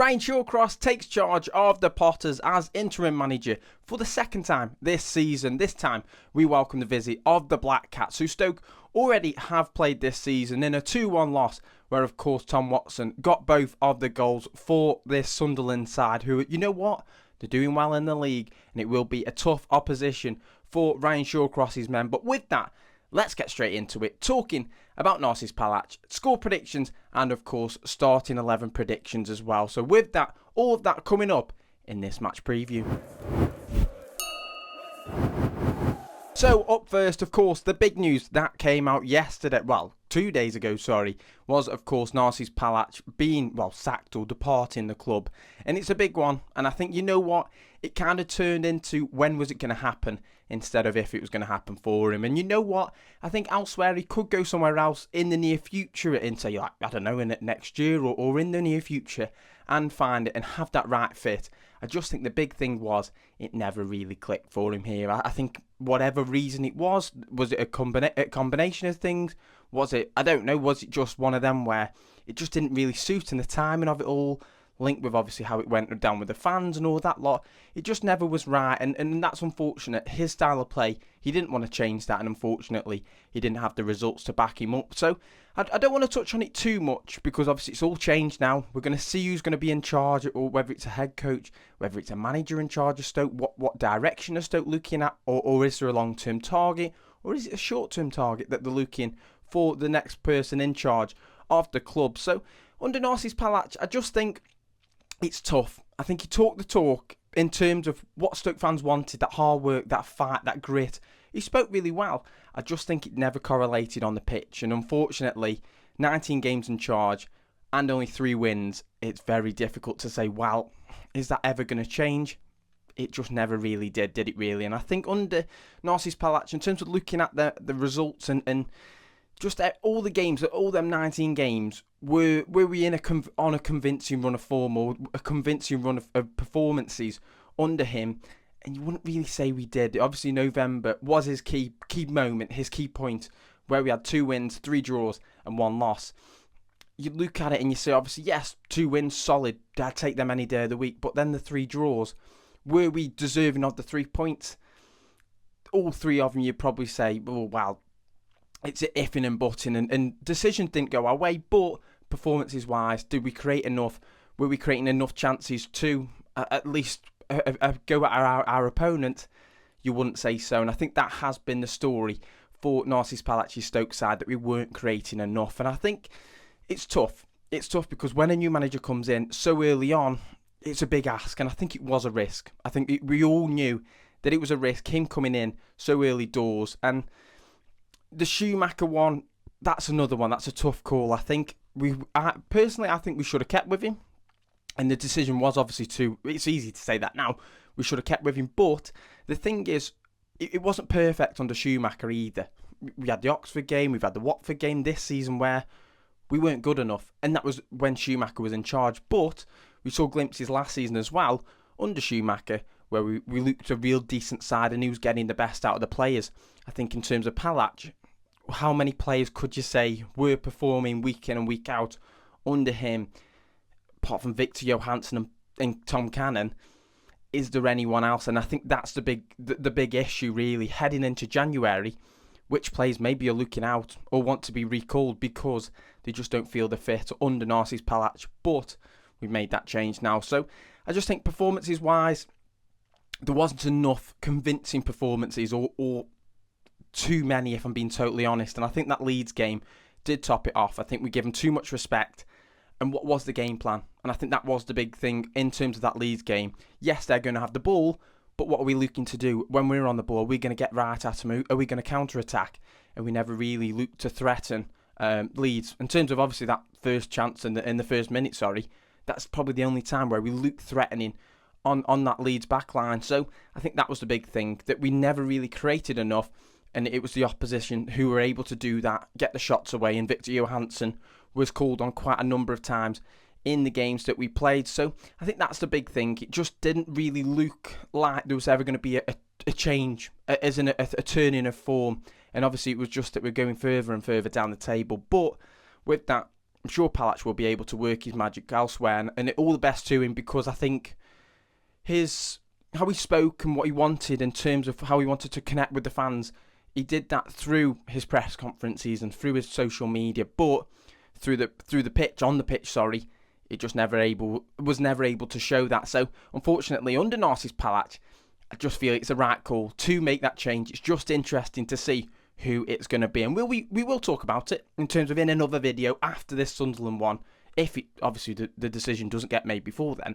Ryan Shawcross takes charge of the Potters as interim manager for the second time this season. This time we welcome the visit of the Black Cats, who Stoke already have played this season in a 2-1 loss, where of course Tom Watson got both of the goals for this Sunderland side, who, you know what, they're doing well in the league, and it will be a tough opposition for Ryan Shawcross's men. But with that, let's get straight into it, talking about Narcis Pelach, score predictions, and of course starting 11 predictions as well. So with that, all of that coming up in this match preview. So up first, of course, the big news that came out yesterday, well, 2 days ago, was of course Narcis Pelach being, sacked or departing the club. And it's a big one, and I think, you know what, it kind of turned into when was it going to happen instead of if it was going to happen for him. And you know what, I think elsewhere he could go somewhere else in the near future, into, like, I don't know, in the next year or in the near future, and find it and have that right fit. I just think the big thing was it never really clicked for him here. I think whatever reason it was it a combination of things? Was it, I don't know, was it just one of them where it just didn't really suit, and the timing of it all, linked with obviously how it went down with the fans and all that lot, it just never was right, and that's unfortunate. His style of play, he didn't want to change that, and unfortunately he didn't have the results to back him up. So I don't want to touch on it too much, because obviously it's all changed now. We're going to see who's going to be in charge, or whether it's a head coach, whether it's a manager in charge of Stoke, what direction is Stoke looking at, or is there a long-term target, or is it a short-term target that they're looking for the next person in charge of the club. So under Narcis Pelach, I just think it's tough. I think he talked the talk in terms of what Stoke fans wanted, that hard work, that fight, that grit. He spoke really well. I just think it never correlated on the pitch. And unfortunately, 19 games in charge and only 3 wins, it's very difficult to say, well, is that ever going to change? It just never really did it really? And I think under Narcis Pelach, in terms of looking at the results and just all the games, all them 19 games, were we on a convincing run of form, or a convincing run of performances under him? And you wouldn't really say we did. Obviously, November was his key moment, his key point, where we had 2 wins, 3 draws, and 1 loss. You look at it and you say, obviously, yes, 2 wins, solid. I'd take them any day of the week. But then the 3 draws, were we deserving of the 3 points? All 3 of them, you'd probably say, oh, wow, it's an ifing and butting, and decisions didn't go our way. But performances-wise, did we create enough? Were we creating enough chances to at least go at our opponent? You wouldn't say so. And I think that has been the story for Narcis Pelach's Stoke side, that we weren't creating enough. And I think it's tough. It's tough because when a new manager comes in so early on, it's a big ask. And I think it was a risk. I think we all knew that it was a risk, him coming in so early doors. And the Schumacher one, that's another one. That's a tough call. I think personally, I think we should have kept with him. And the decision was obviously it's easy to say that now, we should have kept with him. But the thing is, it wasn't perfect under Schumacher either. We had the Oxford game, we've had the Watford game this season where we weren't good enough. And that was when Schumacher was in charge. But we saw glimpses last season as well, under Schumacher, where we looked a real decent side and he was getting the best out of the players. I think in terms of Pelach, how many players could you say were performing week in and week out under him, apart from Victor Johansson and Tom Cannon? Is there anyone else? And I think that's the big issue really heading into January. Which players maybe are looking out or want to be recalled because they just don't feel the fit under Narcis Pelach. But we've made that change now. So I just think performances wise, there wasn't enough convincing performances or too many, if I'm being totally honest. And I think that Leeds game did top it off. I think we give them too much respect. And what was the game plan? And I think that was the big thing in terms of that Leeds game. Yes, they're going to have the ball, but what are we looking to do when we're on the ball? Are we going to get right at them? Are we going to counter-attack? And we never really looked to threaten Leeds. In terms of obviously that first chance in the first minute, that's probably the only time where we looked threatening on that Leeds backline. So I think that was the big thing, that we never really created enough, and it was the opposition who were able to do that, get the shots away, and Victor Johansson was called on quite a number of times in the games that we played. So I think that's the big thing. It just didn't really look like there was ever going to be a change, as in a turning of form. And obviously it was just that we're going further and further down the table. But with that, I'm sure Pelach will be able to work his magic elsewhere, and all the best to him, because I think how he spoke and what he wanted in terms of how he wanted to connect with the fans, he did that through his press conferences and through his social media, but through the pitch, on the pitch, sorry, it just was never able to show that. So unfortunately, under Narcis Pelach, I just feel it's the right call to make that change. It's just interesting to see who it's going to be, and we will talk about it in terms of in another video after this Sunderland one, if obviously the decision doesn't get made before then.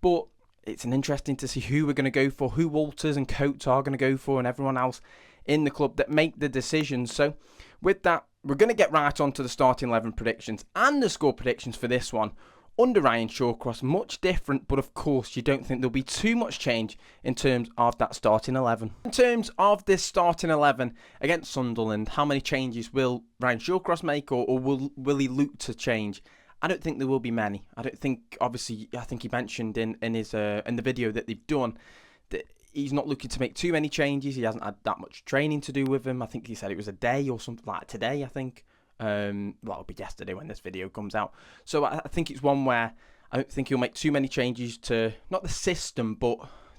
But it's an interesting to see who we're going to go for, who Walters and Coates are going to go for, and everyone else in the club that make the decisions. So with that, we're going to get right on to the starting 11 predictions and the score predictions for this one. Under Ryan Shawcross, much different, but of course you don't think there'll be too much change in terms of that starting 11. In terms of this starting 11 against Sunderland, how many changes will Ryan Shawcross make, or will he look to change? I don't think there will be many. I don't think, obviously, I think he mentioned in the video that they've done that he's not looking to make too many changes. He hasn't had that much training to do with him. I think he said it was a day or something like today, I think. Well, it'll be yesterday when this video comes out. So I think it's one where I don't think he'll make too many changes to, not the system, but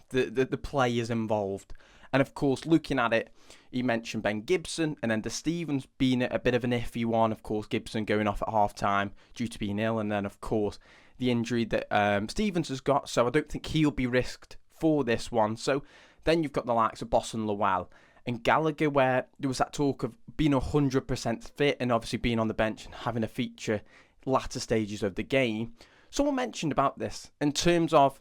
the players involved. And of course, looking at it, he mentioned Ben Gibson, and then the Stevens being a bit of an iffy one. Of course, Gibson going off at half-time due to being ill, and then of course the injury that Stevens has got. So I don't think he'll be risked for this one. So then you've got the likes of Boss and Lowell and Gallagher, where there was that talk of being 100% fit and obviously being on the bench and having a feature latter stages of the game. Someone mentioned about this in terms of,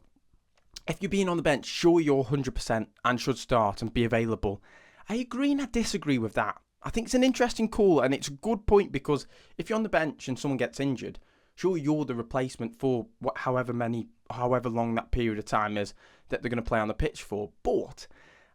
if you're being on the bench, sure you're 100% and should start and be available. I agree and I disagree with that. I think it's an interesting call, and it's a good point, because if you're on the bench and someone gets injured, sure you're the replacement for however long that period of time is that they're going to play on the pitch for. But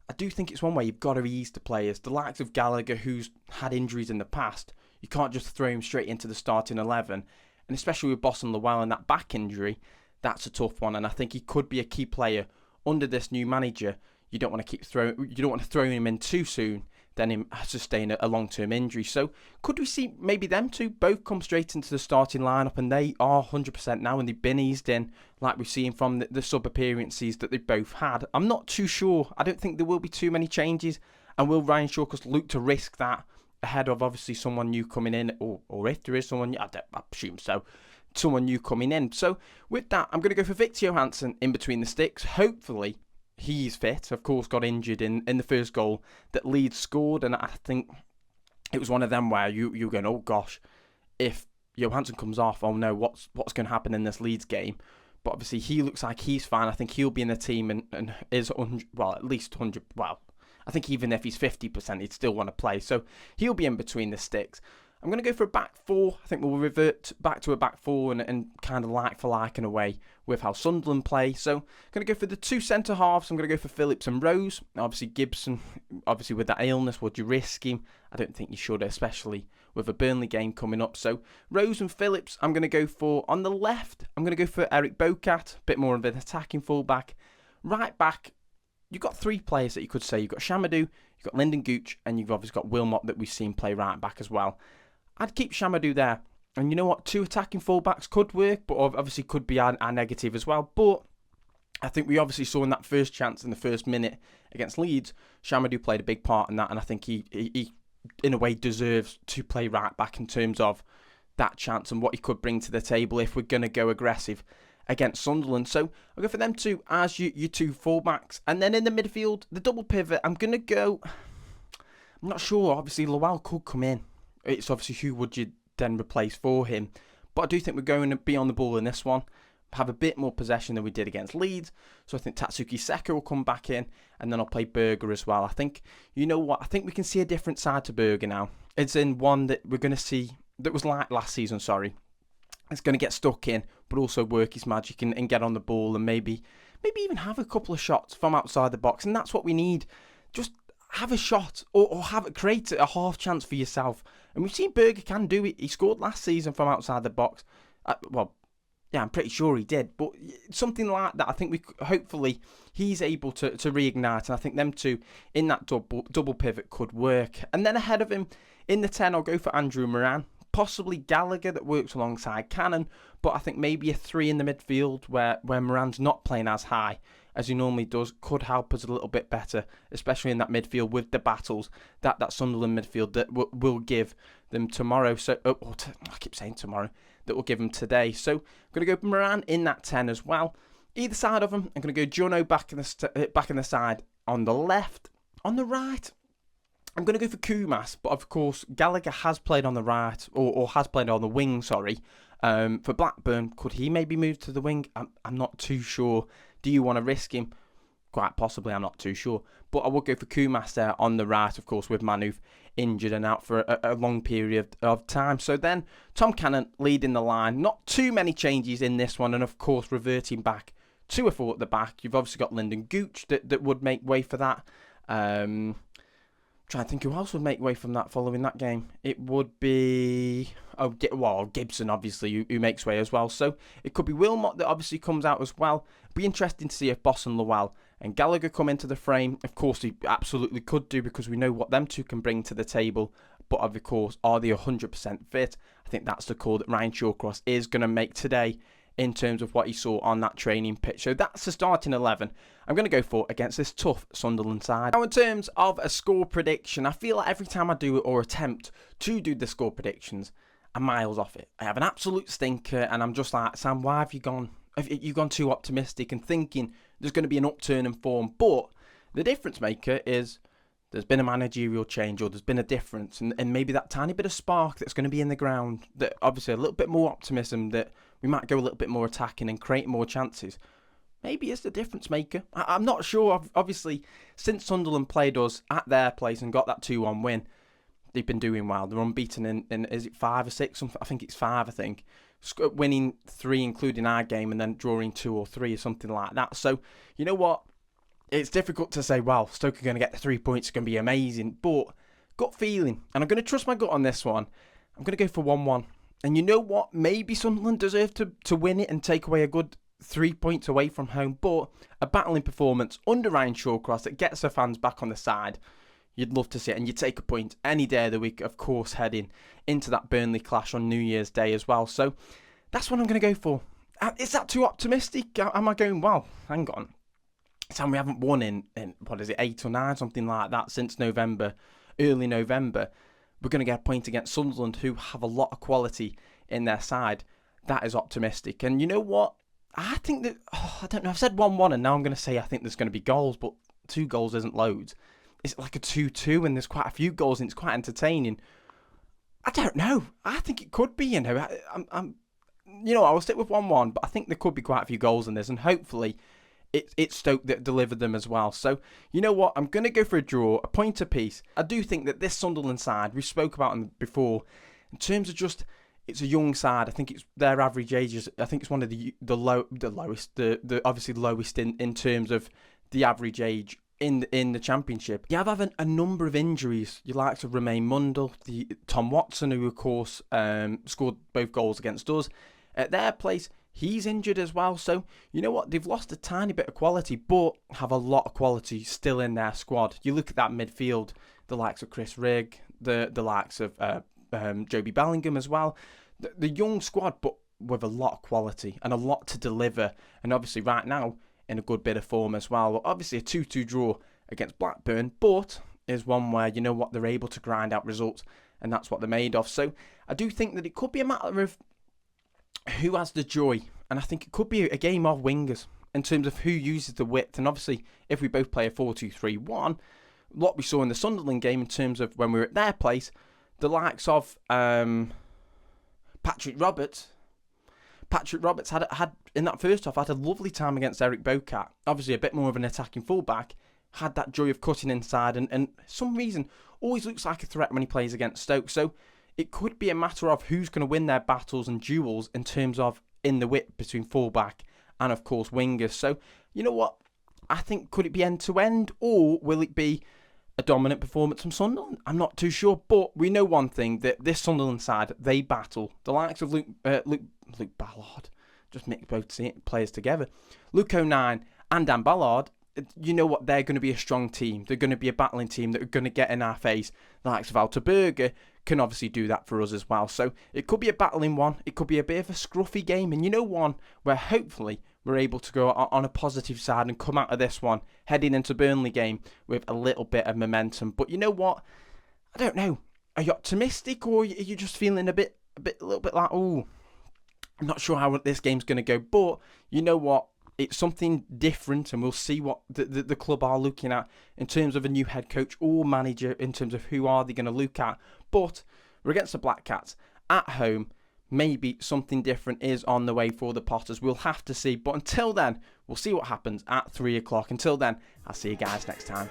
I do think it's one way you've got to ease the players. The likes of Gallagher, who's had injuries in the past, you can't just throw him straight into the starting 11. And especially with Boss and Lowell and that back injury, that's a tough one. And I think he could be a key player under this new manager. You don't want to throw him in too soon, then him sustain a long-term injury. So could we see maybe them two both come straight into the starting lineup, and they are 100% now, and they've been eased in, like we've seen from the sub-appearances that they've both had? I'm not too sure. I don't think there will be too many changes. And will Ryan Shawcross look to risk that ahead of obviously someone new coming in, or if there is someone new, I assume so, someone new coming in. So with that, I'm going to go for Victor Johansson in between the sticks. Hopefully he's fit. Of course, got injured in the first goal that Leeds scored, and I think it was one of them where you're going, oh gosh, if Johansson comes off, oh no, what's going to happen in this Leeds game? But obviously he looks like he's fine. I think he'll be in the team and is 100, well, at least 100, well, I think even if he's 50%, he'd still want to play. So he'll be in between the sticks. I'm going to go for a back four. I think we'll revert back to a back four and kind of like for like in a way with how Sunderland play. So I'm going to go for the two centre halves. I'm going to go for Phillips and Rose. Obviously Gibson, obviously with that illness, would you risk him? I don't think you should, especially with a Burnley game coming up. So Rose and Phillips, I'm going to go for. On the left, I'm going to go for Eric Bocat, a bit more of an attacking fullback. Right back, you've got three players that you could say. You've got Shamadou, you've got Lyndon Gooch, and you've obviously got Wilmot that we've seen play right back as well. I'd keep Shamadou there. And you know what? Two attacking fullbacks could work, but obviously could be our negative as well. But I think we obviously saw in that first chance in the first minute against Leeds, Shamadou played a big part in that. And I think he in a way, deserves to play right back in terms of that chance and what he could bring to the table if we're going to go aggressive against Sunderland. So I'll go for them two as your two fullbacks. And then in the midfield, the double pivot, I'm going to go... I'm not sure. Obviously, Lowell could come in. It's obviously who would you then replace for him. But I do think we're going to be on the ball in this one. Have a bit more possession than we did against Leeds. So I think Tatsuki Seka will come back in. And then I'll play Berger as well. I think, you know what? I think we can see a different side to Berger now. It's in one that we're going to see, that was like last season, sorry. It's going to get stuck in, but also work his magic and get on the ball and maybe even have a couple of shots from outside the box. And that's what we need. Just have a shot or create a half chance for yourself. And we've seen Berger can do it. He scored last season from outside the box. Yeah, I'm pretty sure he did. But something like that, I think hopefully he's able to reignite. And I think them two in that double pivot could work. And then ahead of him in the 10, I'll go for Andrew Moran. possibly Gallagher that works alongside Cannon, but I think maybe a 3 in the midfield where Moran's not playing as high as he normally does could help us a little bit better, especially in that midfield with the battles that Sunderland midfield that will give them tomorrow. So I keep saying tomorrow, that will give them today. So I'm going to go Moran in that 10 as well. Either side of them, I'm going to go Jono back in the side on the left. On the right, I'm going to go for Kumas, but of course Gallagher has played on the right, or has played on the wing, sorry. For Blackburn, could he maybe move to the wing? I'm not too sure. Do you want to risk him? Quite possibly, I'm not too sure. But I would go for Kumas there on the right, of course, with Manu injured and out for a long period of time. So then, Tom Cannon leading the line. Not too many changes in this one, and of course, reverting back to a 4 at the back. You've obviously got Lyndon Gooch that would make way for that. Trying to think who else would make way from that following that game. It would be Gibson, obviously, who makes way as well. So it could be Wilmot that obviously comes out as well. Be interesting to see if Boss and Lowell and Gallagher come into the frame. Of course, he absolutely could do, because we know what them two can bring to the table. But of course, are they 100% fit? I think that's the call that Ryan Shawcross is going to make today in terms of what he saw on that training pitch. So that's the starting 11 I'm going to go for against this tough Sunderland side. Now, in terms of a score prediction, I feel like every time I do it or attempt to do the score predictions, I'm miles off it. I have an absolute stinker, and I'm just like, Sam, why have you gone? Have you gone too optimistic and thinking there's going to be an upturn in form? But the difference maker is there's been a managerial change, or there's been a difference, and maybe that tiny bit of spark that's going to be in the ground, that obviously a little bit more optimism, that we might go a little bit more attacking and create more chances, maybe is the difference maker. I'm not sure. Obviously, since Sunderland played us at their place and got that 2-1 win, they've been doing well. They're unbeaten in is it 5 or 6? I think it's 5, I think. Winning 3, including our game, and then drawing 2 or 3 or something like that. So, you know what? It's difficult to say, well, Stoke are going to get the 3 points, it's going to be amazing. But gut feeling, and I'm going to trust my gut on this one, I'm going to go for 1-1. And you know what? Maybe Sunderland deserve to win it and take away a good 3 points away from home. But a battling performance under Ryan Shawcross that gets the fans back on the side, you'd love to see it. And you take a point any day of the week, of course, heading into that Burnley clash on New Year's Day as well. So that's what I'm going to go for. Is that too optimistic? Am I going, well, hang on. Sam, we haven't won in what is it, 8 or 9, something like that, since November, early November. We're going to get a point against Sunderland, who have a lot of quality in their side. That is optimistic. And you know what? I think that, I don't know, I've said 1-1, and now I'm going to say I think there's going to be goals, but 2 goals isn't loads. It's like a 2-2, and there's quite a few goals, and it's quite entertaining. I don't know. I think it could be, I will stick with 1-1, but I think there could be quite a few goals in this, and hopefully it's Stoke that delivered them as well. So, you know what? I'm going to go for a draw, a point apiece. I do think that this Sunderland side, we spoke about them before, in terms of just, it's a young side. I think it's their average age is, I think it's one of the obviously lowest in terms of the average age in the Championship. You have had a number of injuries. You like to Romain Mundle, Tom Watson, who of course scored both goals against us. At their place, he's injured as well. So, you know what? They've lost a tiny bit of quality, but have a lot of quality still in their squad. You look at that midfield, the likes of Chris Rigg, the likes of Joby Bellingham as well. The young squad, but with a lot of quality and a lot to deliver. And obviously right now, in a good bit of form as well. Obviously a 2-2 draw against Blackburn, but is one where, you know what, they're able to grind out results, and that's what they're made of. So I do think that it could be a matter of who has the joy, and I think it could be a game of wingers in terms of who uses the width. And obviously, if we both play a 4-2-3-1, what we saw in the Sunderland game in terms of when we were at their place, the likes of Patrick Roberts had in that first half had a lovely time against Eric Bocat. Obviously a bit more of an attacking fullback, had that joy of cutting inside, and for some reason always looks like a threat when he plays against Stoke. So it could be a matter of who's going to win their battles and duels in terms of in the width between fullback and of course wingers. So you know what? I think, could it be end to end, or will it be a dominant performance from Sunderland? I'm not too sure, but we know one thing, that this Sunderland side, they battle. The likes of Luke Ballard, just mix both players together. Luke O'Nien and Dan Ballard, you know what, they're going to be a strong team. They're going to be a battling team that are going to get in our face. The likes of Alter Berger can obviously do that for us as well. So it could be a battling one. It could be a bit of a scruffy game. And one where hopefully we're able to go on a positive side and come out of this one heading into Burnley game with a little bit of momentum. But you know what? I don't know. Are you optimistic, or are you just feeling a little bit like, oh, I'm not sure how this game's going to go? But you know what? It's something different, and we'll see what the club are looking at in terms of a new head coach or manager, in terms of who are they going to look at. But we're against the Black Cats at home. Maybe something different is on the way for the Potters. We'll have to see. But until then, we'll see what happens at 3 o'clock. Until then, I'll see you guys next time.